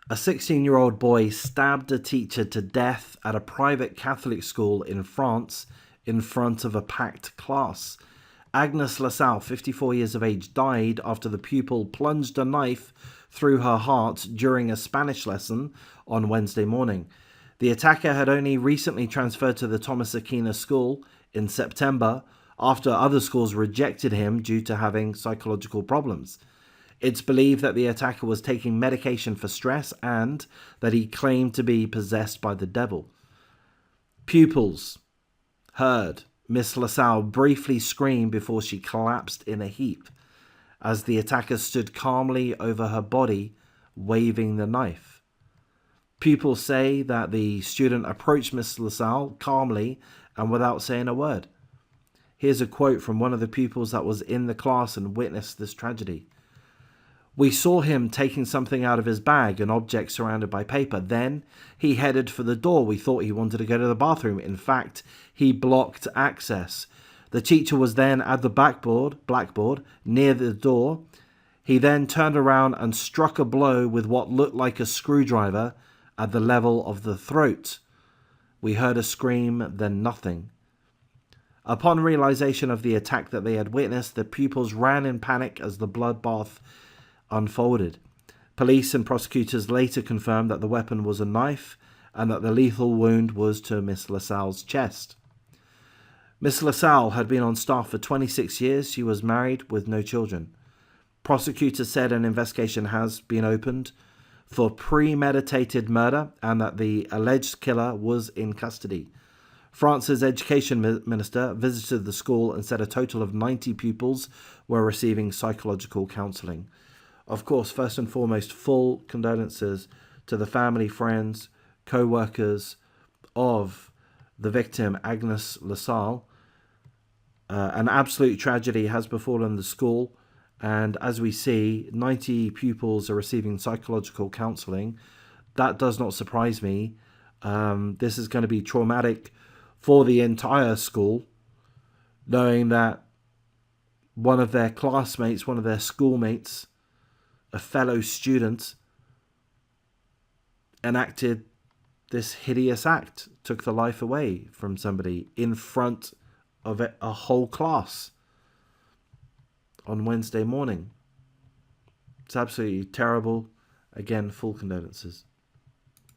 A 16-year-old boy stabbed a teacher to death at a private Catholic school in France in front of a packed class. Agnes LaSalle, 54 years of age, died after the pupil plunged a knife through her heart during a Spanish lesson on Wednesday morning. The attacker had only recently transferred to the Thomas Aquinas School in September after other schools rejected him due to having psychological problems. It's believed that the attacker was taking medication for stress and that he claimed to be possessed by the devil. Pupils heard Miss LaSalle briefly scream before she collapsed in a heap as the attacker stood calmly over her body, waving the knife. Pupils say that the student approached Miss LaSalle calmly and without saying a word. Here's a quote from one of the pupils that was in the class and witnessed this tragedy. "We saw him taking something out of his bag, an object surrounded by paper. Then he headed for the door. We thought he wanted to go to the bathroom. In fact, he blocked access. The teacher was then at the blackboard near the door. He then turned around and struck a blow with what looked like a screwdriver at the level of the throat. We heard a scream, then nothing." Upon realization of the attack that they had witnessed, the pupils ran in panic as the bloodbath unfolded. Police and prosecutors later confirmed that the weapon was a knife and that the lethal wound was to Miss LaSalle's chest. Miss LaSalle had been on staff for 26 years. She was married with no children. Prosecutors said an investigation has been opened for premeditated murder and that the alleged killer was in custody. France's education minister visited the school and said a total of 90 pupils were receiving psychological counselling. Of course, first and foremost, full condolences to the family, friends, co-workers of the victim, Agnes LaSalle. An absolute tragedy has befallen the school, and as we see, 90 pupils are receiving psychological counselling. That does not surprise me. This is going to be traumatic for the entire school, knowing that one of their classmates, one of their schoolmates, a fellow student, enacted this hideous act, took the life away from somebody in front of a whole class on Wednesday morning. It's absolutely terrible. Again, full condolences.